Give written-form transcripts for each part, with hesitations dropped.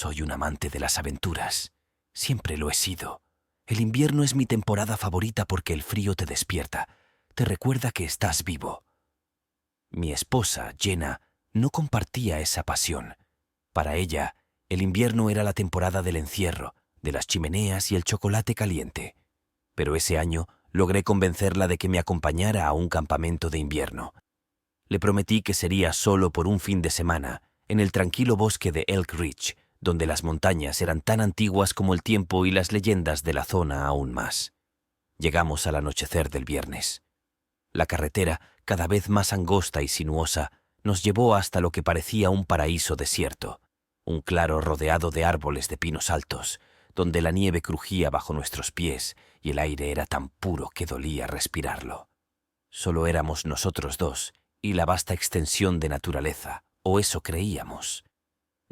Soy un amante de las aventuras. Siempre lo he sido. El invierno es mi temporada favorita porque el frío te despierta, te recuerda que estás vivo. Mi esposa, Jenna, no compartía esa pasión. Para ella, el invierno era la temporada del encierro, de las chimeneas y el chocolate caliente. Pero ese año logré convencerla de que me acompañara a un campamento de invierno. Le prometí que sería solo por un fin de semana, en el tranquilo bosque de Elk Ridge, donde las montañas eran tan antiguas como el tiempo y las leyendas de la zona aún más. Llegamos al anochecer del viernes. La carretera, cada vez más angosta y sinuosa, nos llevó hasta lo que parecía un paraíso desierto, un claro rodeado de árboles de pinos altos, donde la nieve crujía bajo nuestros pies y el aire era tan puro que dolía respirarlo. Solo éramos nosotros dos y la vasta extensión de naturaleza, o eso creíamos.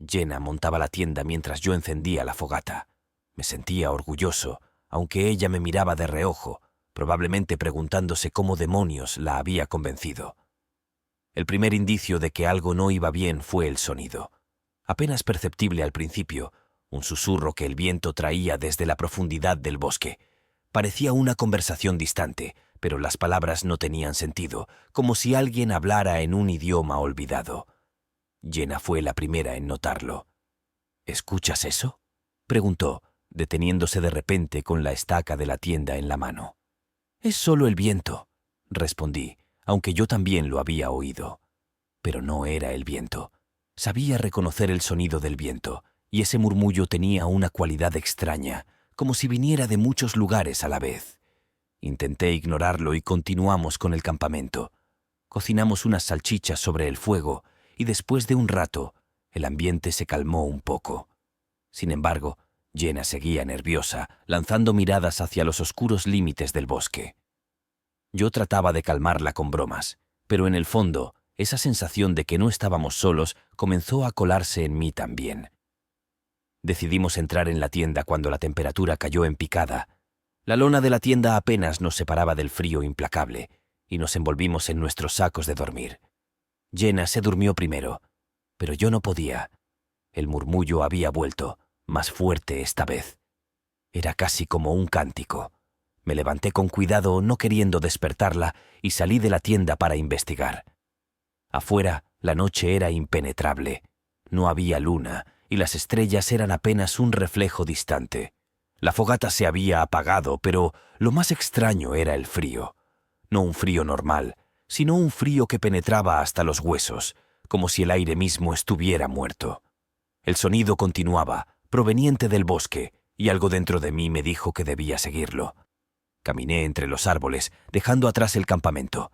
Jenna montaba la tienda mientras yo encendía la fogata. Me sentía orgulloso, aunque ella me miraba de reojo, probablemente preguntándose cómo demonios la había convencido. El primer indicio de que algo no iba bien fue el sonido. Apenas perceptible al principio, un susurro que el viento traía desde la profundidad del bosque. Parecía una conversación distante, pero las palabras no tenían sentido, como si alguien hablara en un idioma olvidado. Jenna fue la primera en notarlo. ¿Escuchas eso?, preguntó, deteniéndose de repente con la estaca de la tienda en la mano. «Es solo el viento», respondí, aunque yo también lo había oído. Pero no era el viento. Sabía reconocer el sonido del viento, y ese murmullo tenía una cualidad extraña, como si viniera de muchos lugares a la vez. Intenté ignorarlo y continuamos con el campamento. Cocinamos unas salchichas sobre el fuego, y después de un rato, el ambiente se calmó un poco. Sin embargo, Jenna seguía nerviosa, lanzando miradas hacia los oscuros límites del bosque. Yo trataba de calmarla con bromas, pero en el fondo, esa sensación de que no estábamos solos comenzó a colarse en mí también. Decidimos entrar en la tienda cuando la temperatura cayó en picada. La lona de la tienda apenas nos separaba del frío implacable, y nos envolvimos en nuestros sacos de dormir. Jenna se durmió primero, pero yo no podía. El murmullo había vuelto, más fuerte esta vez. Era casi como un cántico. Me levanté con cuidado, no queriendo despertarla, y salí de la tienda para investigar. Afuera, la noche era impenetrable. No había luna, y las estrellas eran apenas un reflejo distante. La fogata se había apagado, pero lo más extraño era el frío. No un frío normal, sino un frío que penetraba hasta los huesos, como si el aire mismo estuviera muerto. El sonido continuaba, proveniente del bosque, y algo dentro de mí me dijo que debía seguirlo. Caminé entre los árboles, dejando atrás el campamento.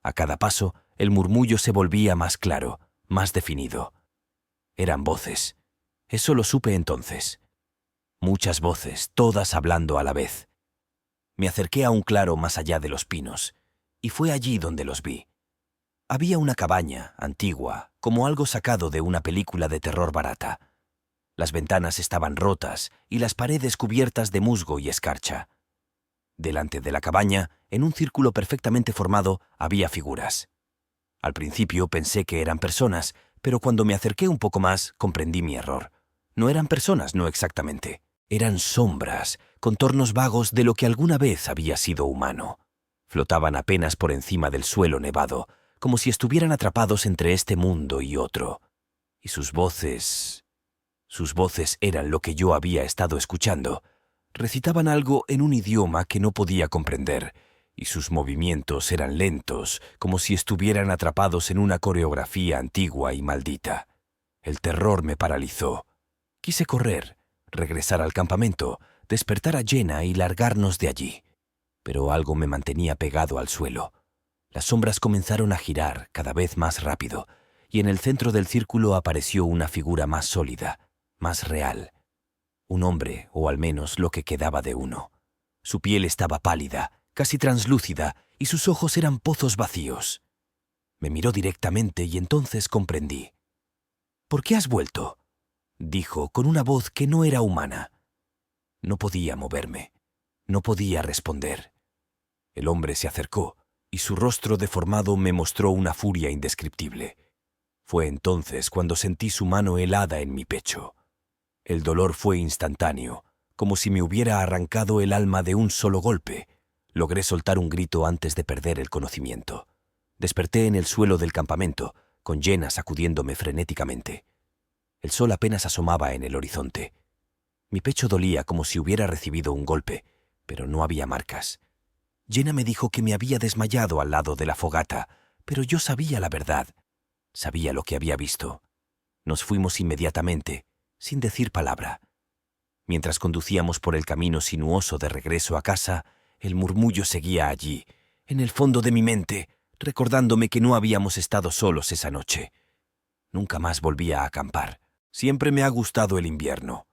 A cada paso, el murmullo se volvía más claro, más definido. Eran voces. Eso lo supe entonces. Muchas voces, todas hablando a la vez. Me acerqué a un claro más allá de los pinos, y fue allí donde los vi. Había una cabaña, antigua, como algo sacado de una película de terror barata. Las ventanas estaban rotas y las paredes cubiertas de musgo y escarcha. Delante de la cabaña, en un círculo perfectamente formado, había figuras. Al principio pensé que eran personas, pero cuando me acerqué un poco más, comprendí mi error. No eran personas, no exactamente. Eran sombras, contornos vagos de lo que alguna vez había sido humano. Flotaban apenas por encima del suelo nevado, como si estuvieran atrapados entre este mundo y otro. Y sus voces eran lo que yo había estado escuchando. Recitaban algo en un idioma que no podía comprender, y sus movimientos eran lentos, como si estuvieran atrapados en una coreografía antigua y maldita. El terror me paralizó. Quise correr, regresar al campamento, despertar a Jenna y largarnos de allí. Pero algo me mantenía pegado al suelo. Las sombras comenzaron a girar cada vez más rápido, y en el centro del círculo apareció una figura más sólida, más real. Un hombre, o al menos lo que quedaba de uno. Su piel estaba pálida, casi translúcida, y sus ojos eran pozos vacíos. Me miró directamente y entonces comprendí. «¿Por qué has vuelto?», dijo con una voz que no era humana. No podía moverme. No podía responder. El hombre se acercó, y su rostro deformado me mostró una furia indescriptible. Fue entonces cuando sentí su mano helada en mi pecho. El dolor fue instantáneo, como si me hubiera arrancado el alma de un solo golpe. Logré soltar un grito antes de perder el conocimiento. Desperté en el suelo del campamento, con Jenna sacudiéndome frenéticamente. El sol apenas asomaba en el horizonte. Mi pecho dolía como si hubiera recibido un golpe, pero no había marcas. Jenna me dijo que me había desmayado al lado de la fogata, pero yo sabía la verdad. Sabía lo que había visto. Nos fuimos inmediatamente, sin decir palabra. Mientras conducíamos por el camino sinuoso de regreso a casa, el murmullo seguía allí, en el fondo de mi mente, recordándome que no habíamos estado solos esa noche. Nunca más volví a acampar. Siempre me ha gustado el invierno.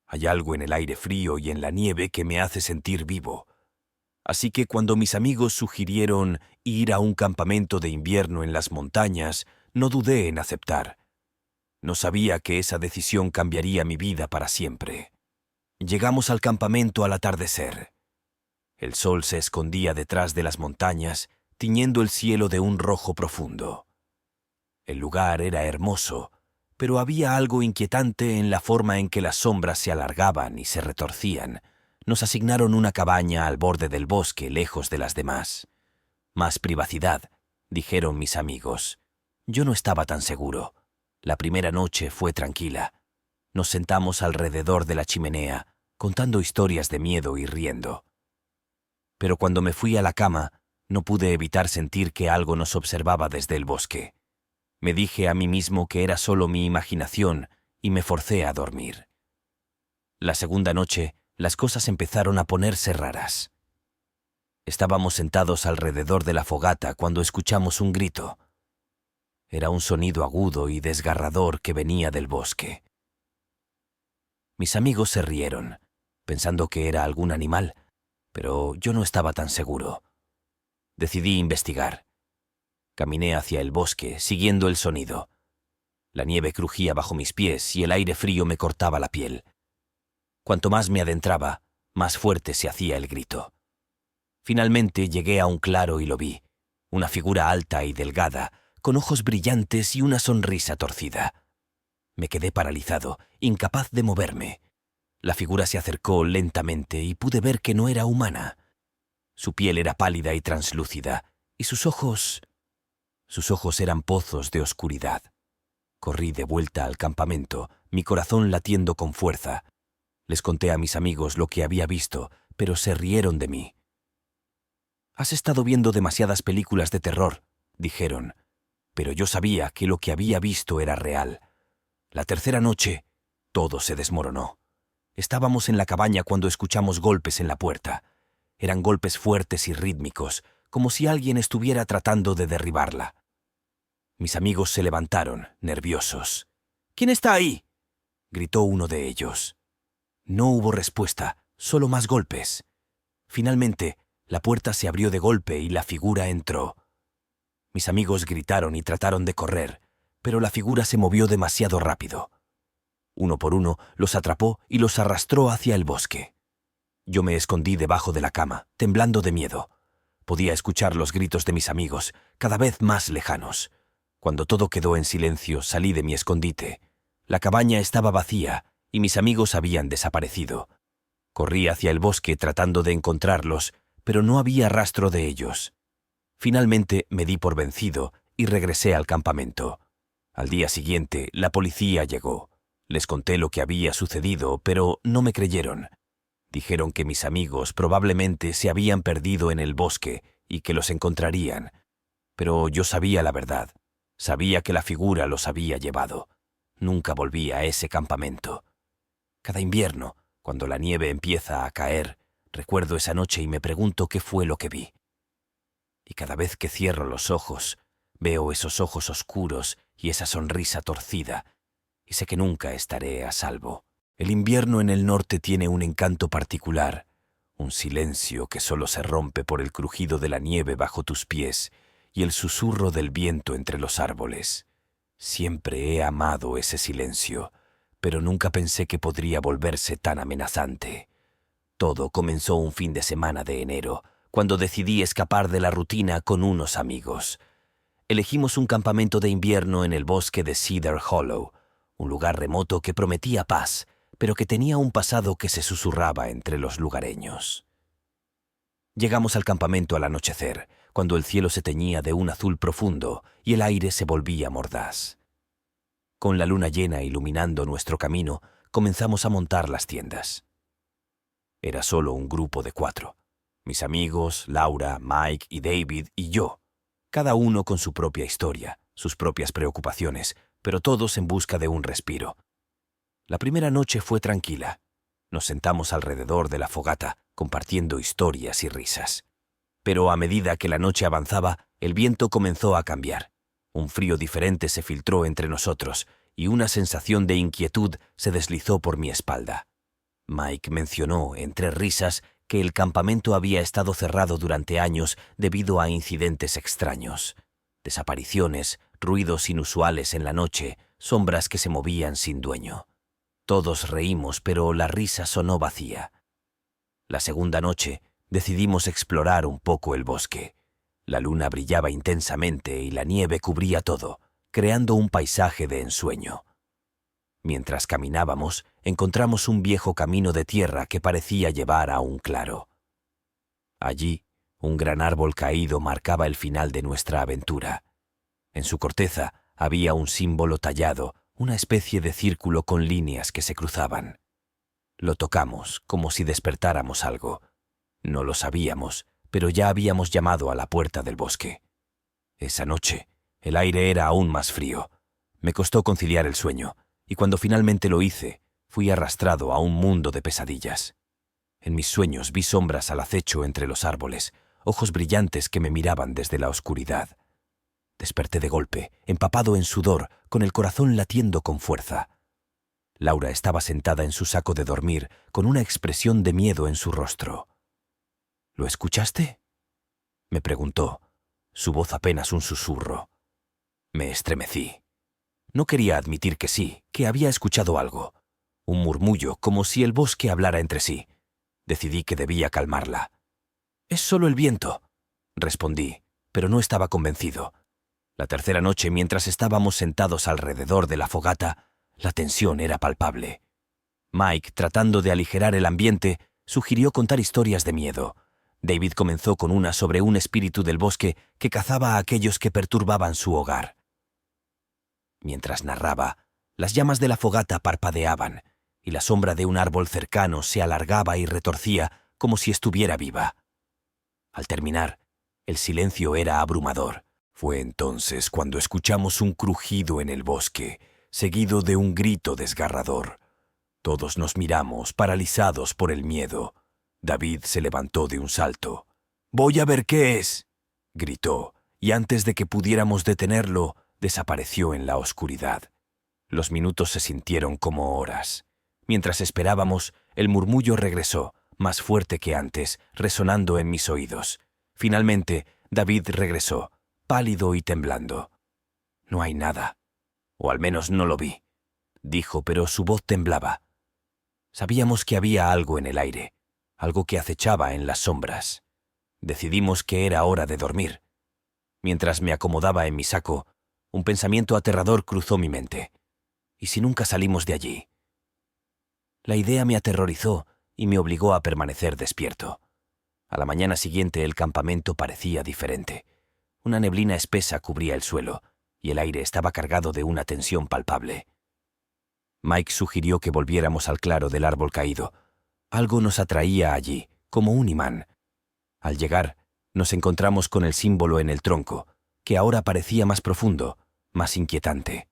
Hay algo en el aire frío y en la nieve que me hace sentir vivo. Así que cuando mis amigos sugirieron ir a un campamento de invierno en las montañas, no dudé en aceptar. No sabía que esa decisión cambiaría mi vida para siempre. Llegamos al campamento al atardecer. El sol se escondía detrás de las montañas, tiñendo el cielo de un rojo profundo. El lugar era hermoso, pero había algo inquietante en la forma en que las sombras se alargaban y se retorcían. Nos asignaron una cabaña al borde del bosque, lejos de las demás. Más privacidad, dijeron mis amigos. Yo no estaba tan seguro. La primera noche fue tranquila. Nos sentamos alrededor de la chimenea, contando historias de miedo y riendo. Pero cuando me fui a la cama, no pude evitar sentir que algo nos observaba desde el bosque. Me dije a mí mismo que era solo mi imaginación y me forcé a dormir. La segunda noche, las cosas empezaron a ponerse raras. Estábamos sentados alrededor de la fogata cuando escuchamos un grito. Era un sonido agudo y desgarrador que venía del bosque. Mis amigos se rieron, pensando que era algún animal, pero yo no estaba tan seguro. Decidí investigar. Caminé hacia el bosque, siguiendo el sonido. La nieve crujía bajo mis pies y el aire frío me cortaba la piel. Cuanto más me adentraba, más fuerte se hacía el grito. Finalmente llegué a un claro y lo vi. Una figura alta y delgada, con ojos brillantes y una sonrisa torcida. Me quedé paralizado, incapaz de moverme. La figura se acercó lentamente y pude ver que no era humana. Su piel era pálida y translúcida, y sus ojos eran pozos de oscuridad. Corrí de vuelta al campamento, mi corazón latiendo con fuerza. Les conté a mis amigos lo que había visto, pero se rieron de mí. «Has estado viendo demasiadas películas de terror», dijeron, pero yo sabía que lo que había visto era real. La tercera noche, todo se desmoronó. Estábamos en la cabaña cuando escuchamos golpes en la puerta. Eran golpes fuertes y rítmicos, como si alguien estuviera tratando de derribarla. Mis amigos se levantaron, nerviosos. «¿Quién está ahí?», gritó uno de ellos. No hubo respuesta, solo más golpes. Finalmente, la puerta se abrió de golpe y la figura entró. Mis amigos gritaron y trataron de correr, pero la figura se movió demasiado rápido. Uno por uno los atrapó y los arrastró hacia el bosque. Yo me escondí debajo de la cama, temblando de miedo. Podía escuchar los gritos de mis amigos, cada vez más lejanos. Cuando todo quedó en silencio, salí de mi escondite. La cabaña estaba vacía y mis amigos habían desaparecido. Corrí hacia el bosque tratando de encontrarlos, pero no había rastro de ellos. Finalmente me di por vencido y regresé al campamento. Al día siguiente, la policía llegó. Les conté lo que había sucedido, pero no me creyeron. Dijeron que mis amigos probablemente se habían perdido en el bosque y que los encontrarían. Pero yo sabía la verdad. Sabía que la figura los había llevado. Nunca volví a ese campamento. Cada invierno, cuando la nieve empieza a caer, recuerdo esa noche y me pregunto qué fue lo que vi. Y cada vez que cierro los ojos, veo esos ojos oscuros y esa sonrisa torcida, y sé que nunca estaré a salvo. El invierno en el norte tiene un encanto particular, un silencio que solo se rompe por el crujido de la nieve bajo tus pies y el susurro del viento entre los árboles. Siempre he amado ese silencio, pero nunca pensé que podría volverse tan amenazante. Todo comenzó un fin de semana de enero, cuando decidí escapar de la rutina con unos amigos. Elegimos un campamento de invierno en el bosque de Cedar Hollow, un lugar remoto que prometía paz, pero que tenía un pasado que se susurraba entre los lugareños. Llegamos al campamento al anochecer, cuando el cielo se teñía de un azul profundo y el aire se volvía mordaz. Con la luna llena iluminando nuestro camino, comenzamos a montar las tiendas. Era solo un grupo de 4. Mis amigos, Laura, Mike y David y yo, cada uno con su propia historia, sus propias preocupaciones, pero todos en busca de un respiro. La primera noche fue tranquila. Nos sentamos alrededor de la fogata, compartiendo historias y risas. Pero a medida que la noche avanzaba, el viento comenzó a cambiar. Un frío diferente se filtró entre nosotros y una sensación de inquietud se deslizó por mi espalda. Mike mencionó, entre risas, que el campamento había estado cerrado durante años debido a incidentes extraños. Desapariciones, ruidos inusuales en la noche, sombras que se movían sin dueño. Todos reímos, pero la risa sonó vacía. La segunda noche decidimos explorar un poco el bosque. La luna brillaba intensamente y la nieve cubría todo, creando un paisaje de ensueño. Mientras caminábamos, encontramos un viejo camino de tierra que parecía llevar a un claro. Allí, un gran árbol caído marcaba el final de nuestra aventura. En su corteza había un símbolo tallado, una especie de círculo con líneas que se cruzaban. Lo tocamos, como si despertáramos algo. No lo sabíamos, pero ya habíamos llamado a la puerta del bosque. Esa noche, el aire era aún más frío. Me costó conciliar el sueño, y cuando finalmente lo hice, fui arrastrado a un mundo de pesadillas. En mis sueños vi sombras al acecho entre los árboles, ojos brillantes que me miraban desde la oscuridad. Desperté de golpe, empapado en sudor, con el corazón latiendo con fuerza. Laura estaba sentada en su saco de dormir, con una expresión de miedo en su rostro. ¿Lo escuchaste?, me preguntó, su voz apenas un susurro. Me estremecí. No quería admitir que sí, que había escuchado algo. Un murmullo, como si el bosque hablara entre sí. Decidí que debía calmarla. «Es solo el viento», respondí, pero no estaba convencido. La tercera noche, mientras estábamos sentados alrededor de la fogata, la tensión era palpable. Mike, tratando de aligerar el ambiente, sugirió contar historias de miedo. David comenzó con una sobre un espíritu del bosque que cazaba a aquellos que perturbaban su hogar. Mientras narraba, las llamas de la fogata parpadeaban y la sombra de un árbol cercano se alargaba y retorcía como si estuviera viva. Al terminar, el silencio era abrumador. Fue entonces cuando escuchamos un crujido en el bosque, seguido de un grito desgarrador. Todos nos miramos, paralizados por el miedo. David se levantó de un salto. «¡Voy a ver qué es!», gritó, y antes de que pudiéramos detenerlo, desapareció en la oscuridad. Los minutos se sintieron como horas. Mientras esperábamos, el murmullo regresó, más fuerte que antes, resonando en mis oídos. Finalmente, David regresó, pálido y temblando. «No hay nada, o al menos no lo vi», dijo, pero su voz temblaba. Sabíamos que había algo en el aire, algo que acechaba en las sombras. Decidimos que era hora de dormir. Mientras me acomodaba en mi saco, un pensamiento aterrador cruzó mi mente. ¿Y si nunca salimos de allí? La idea me aterrorizó y me obligó a permanecer despierto. A la mañana siguiente el campamento parecía diferente. Una neblina espesa cubría el suelo y el aire estaba cargado de una tensión palpable. Mike sugirió que volviéramos al claro del árbol caído. Algo nos atraía allí, como un imán. Al llegar, nos encontramos con el símbolo en el tronco, que ahora parecía más profundo, más inquietante.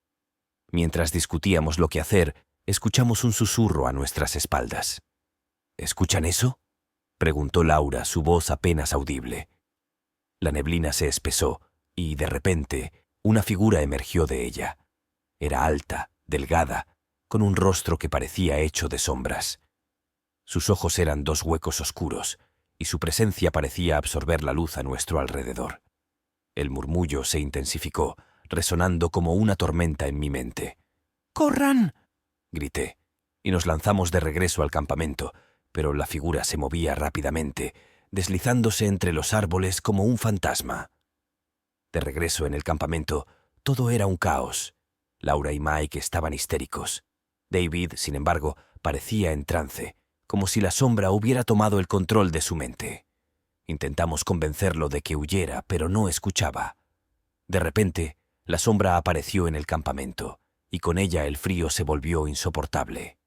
Mientras discutíamos lo que hacer, escuchamos un susurro a nuestras espaldas. «¿Escuchan eso?», preguntó Laura, su voz apenas audible. La neblina se espesó y, de repente, una figura emergió de ella. Era alta, delgada, con un rostro que parecía hecho de sombras. Sus ojos eran 2 huecos oscuros, y su presencia parecía absorber la luz a nuestro alrededor. El murmullo se intensificó, resonando como una tormenta en mi mente. «¡Corran!», grité, y nos lanzamos de regreso al campamento, pero la figura se movía rápidamente, deslizándose entre los árboles como un fantasma. De regreso en el campamento, todo era un caos. Laura y Mike estaban histéricos. David, sin embargo, parecía en trance, como si la sombra hubiera tomado el control de su mente. Intentamos convencerlo de que huyera, pero no escuchaba. De repente, la sombra apareció en el campamento, y con ella el frío se volvió insoportable.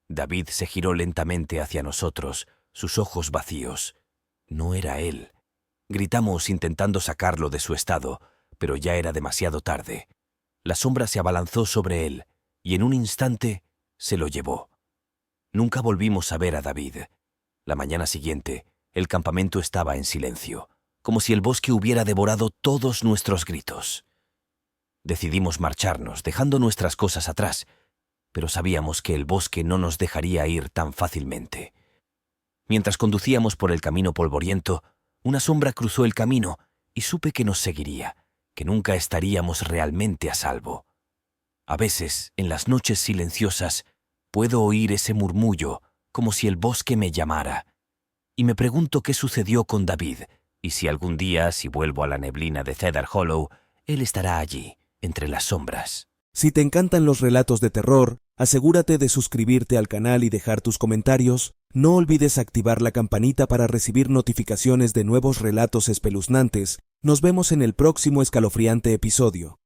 David se giró lentamente hacia nosotros, sus ojos vacíos. No era él. Gritamos intentando sacarlo de su estado, pero ya era demasiado tarde. La sombra se abalanzó sobre él, y en un instante se lo llevó. Nunca volvimos a ver a David. La mañana siguiente, el campamento estaba en silencio, como si el bosque hubiera devorado todos nuestros gritos. Decidimos marcharnos, dejando nuestras cosas atrás, pero sabíamos que el bosque no nos dejaría ir tan fácilmente. Mientras conducíamos por el camino polvoriento, una sombra cruzó el camino y supe que nos seguiría, que nunca estaríamos realmente a salvo. A veces, en las noches silenciosas, puedo oír ese murmullo, como si el bosque me llamara. Y me pregunto qué sucedió con David, y si algún día, si vuelvo a la neblina de Cedar Hollow, él estará allí, entre las sombras. Si te encantan los relatos de terror, asegúrate de suscribirte al canal y dejar tus comentarios. No olvides activar la campanita para recibir notificaciones de nuevos relatos espeluznantes. Nos vemos en el próximo escalofriante episodio.